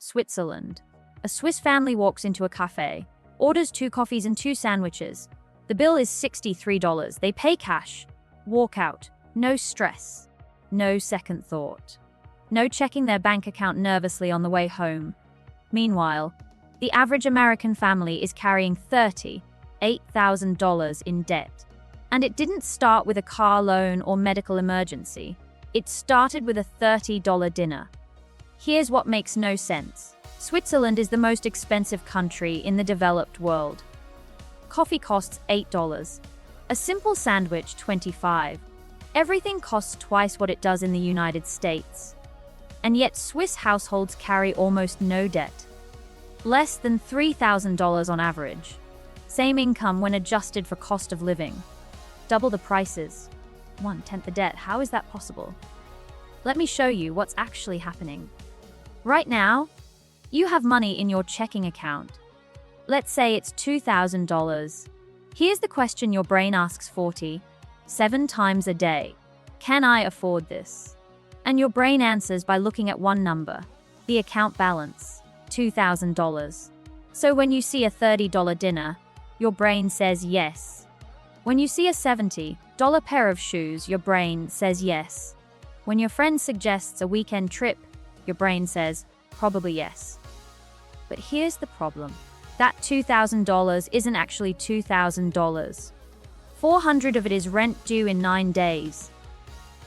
Switzerland. A Swiss family walks into a cafe, orders 2 coffees and 2 sandwiches. The bill is $63. They pay cash. Walk out. No stress. No second thought. No checking their bank account nervously on the way home. Meanwhile, the average American family is carrying $38,000 in debt. And it didn't start with a car loan or medical emergency. It started with a $30 dinner. Here's what makes no sense. Switzerland is the most expensive country in the developed world. Coffee costs $8. A simple sandwich, $25. Everything costs twice what it does in the United States. And yet Swiss households carry almost no debt. Less than $3,000 on average. Same income when adjusted for cost of living. Double the prices. 1/10 the debt. How is that possible? Let me show you what's actually happening. Right now, you have money in your checking account. Let's say it's $2,000. Here's the question your brain asks 47 times a day. Can I afford this? And your brain answers by looking at one number, the account balance, $2,000. So when you see a $30 dinner, your brain says yes. When you see a $70 pair of shoes, your brain says yes. When your friend suggests a weekend trip, your brain says, probably yes. But here's the problem. That $2,000 isn't actually $2,000. $400 of it is rent due in 9 days.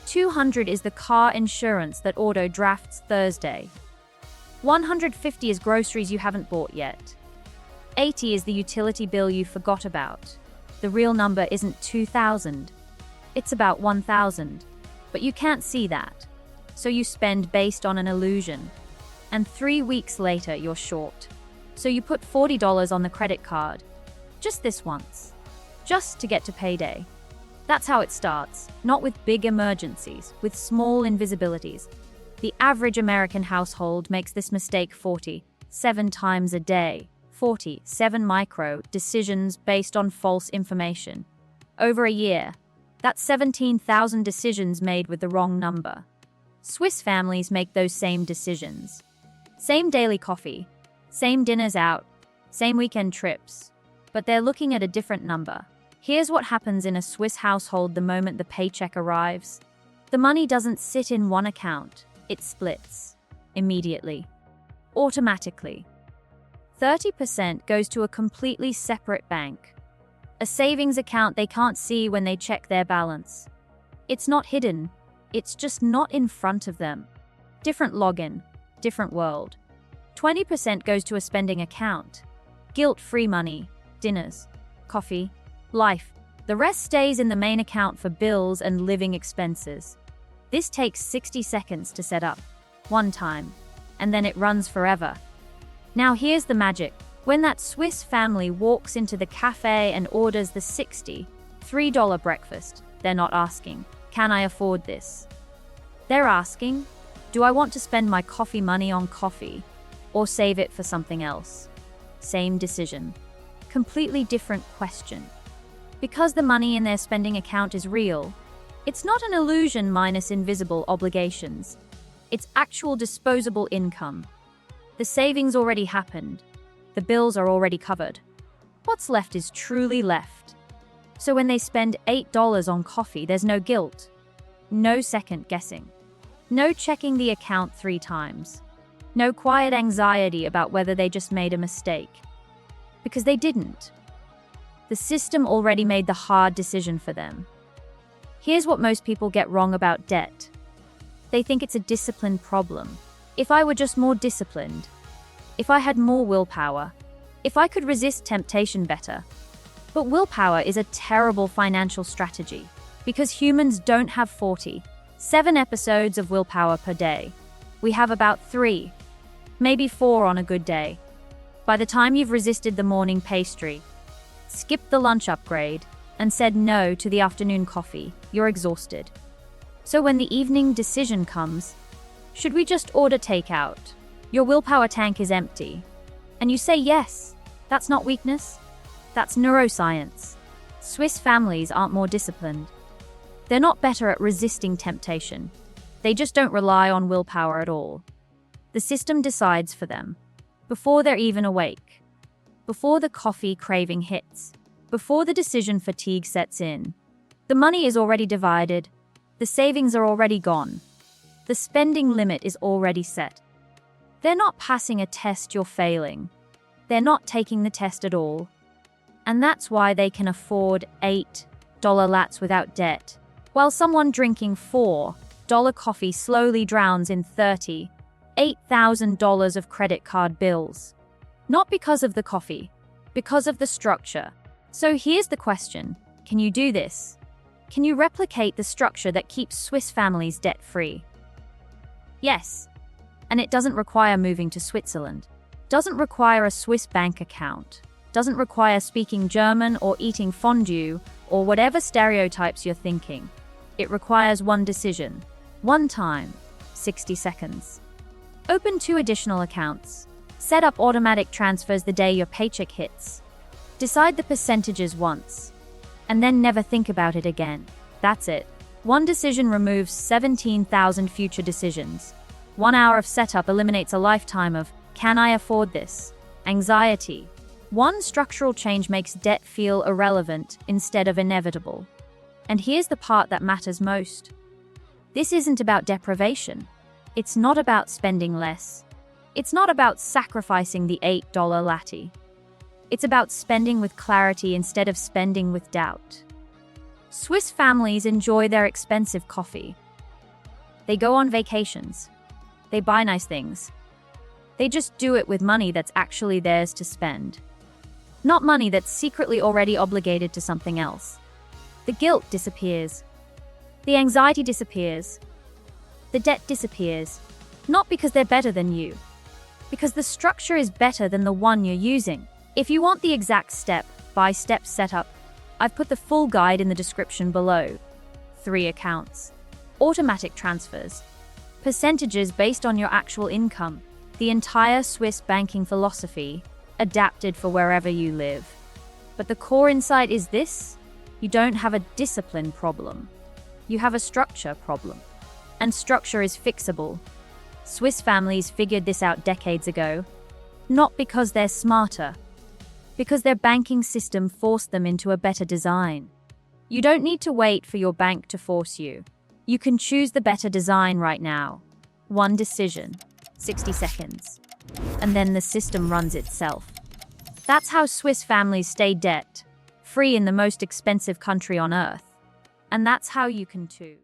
$200 is the car insurance that auto drafts Thursday. $150 is groceries you haven't bought yet. $80 is the utility bill you forgot about. The real number isn't $2,000. It's about $1,000. But you can't see that. So you spend based on an illusion. And 3 weeks later, you're short. So you put $40 on the credit card. Just this once. Just to get to payday. That's how it starts. Not with big emergencies, with small invisibilities. The average American household makes this mistake 47 times a day. 47 micro decisions based on false information. Over a year, that's 17,000 decisions made with the wrong number. Swiss families make those same decisions. Same daily coffee, same dinners out, same weekend trips, but they're looking at a different number. Here's what happens in a Swiss household the moment the paycheck arrives. The money doesn't sit in one account, it splits. Immediately. Automatically. 30% goes to a completely separate bank. A savings account they can't see when they check their balance. It's not hidden, it's just not in front of them. Different login, different world. 20% goes to a spending account. Guilt-free money, dinners, coffee, life. The rest stays in the main account for bills and living expenses. This takes 60 seconds to set up, one time, and then it runs forever. Now here's the magic. When that Swiss family walks into the cafe and orders the $63 breakfast, they're not asking, can I afford this? They're asking, do I want to spend my coffee money on coffee or save it for something else? Same decision. Completely different question. Because the money in their spending account is real, it's not an illusion minus invisible obligations. It's actual disposable income. The savings already happened. The bills are already covered. What's left is truly left. So when they spend $8 on coffee, there's no guilt. No second guessing. No checking the account 3 times. No quiet anxiety about whether they just made a mistake. Because they didn't. The system already made the hard decision for them. Here's what most people get wrong about debt. They think it's a discipline problem. If I were just more disciplined, if I had more willpower, if I could resist temptation better. But willpower is a terrible financial strategy because humans don't have 47 episodes of willpower per day. We have about 3, maybe 4 on a good day. By the time you've resisted the morning pastry, skipped the lunch upgrade, and said no to the afternoon coffee, you're exhausted. So when the evening decision comes, should we just order takeout? Your willpower tank is empty. And you say yes. That's not weakness. That's neuroscience. Swiss families aren't more disciplined. They're not better at resisting temptation. They just don't rely on willpower at all. The system decides for them, before they're even awake, before the coffee craving hits, before the decision fatigue sets in. The money is already divided, the savings are already gone, the spending limit is already set. They're not passing a test you're failing. They're not taking the test at all. And that's why they can afford $8 lattes without debt, while someone drinking $4 coffee slowly drowns in $8,000 of credit card bills. Not because of the coffee, because of the structure. So here's the question. Can you do this? Can you replicate the structure that keeps Swiss families debt-free? Yes. And it doesn't require moving to Switzerland. Doesn't require a Swiss bank account. Doesn't require speaking German or eating fondue or whatever stereotypes you're thinking. It requires one decision, one time, 60 seconds. Open 2 additional accounts. Set up automatic transfers the day your paycheck hits. Decide the percentages once, and then never think about it again. That's it. One decision removes 17,000 future decisions. 1 hour of setup eliminates a lifetime of, can I afford this? Anxiety. One structural change makes debt feel irrelevant instead of inevitable. And here's the part that matters most. This isn't about deprivation. It's not about spending less. It's not about sacrificing the $8 latte. It's about spending with clarity instead of spending with doubt. Swiss families enjoy their expensive coffee. They go on vacations. They buy nice things. They just do it with money that's actually theirs to spend. Not money that's secretly already obligated to something else. The guilt disappears. The anxiety disappears. The debt disappears. Not because they're better than you, because the structure is better than the one you're using. If you want the exact step-by-step setup, I've put the full guide in the description below. 3 accounts. Automatic transfers. Percentages based on your actual income. The entire Swiss banking philosophy, adapted for wherever you live. But the core insight is this: you don't have a discipline problem. You have a structure problem. And structure is fixable. Swiss families figured this out decades ago, not because they're smarter, because their banking system forced them into a better design. You don't need to wait for your bank to force you. You can choose the better design right now. One decision, 60 seconds. And then the system runs itself. That's how Swiss families stay debt-free in the most expensive country on earth. And that's how you can too.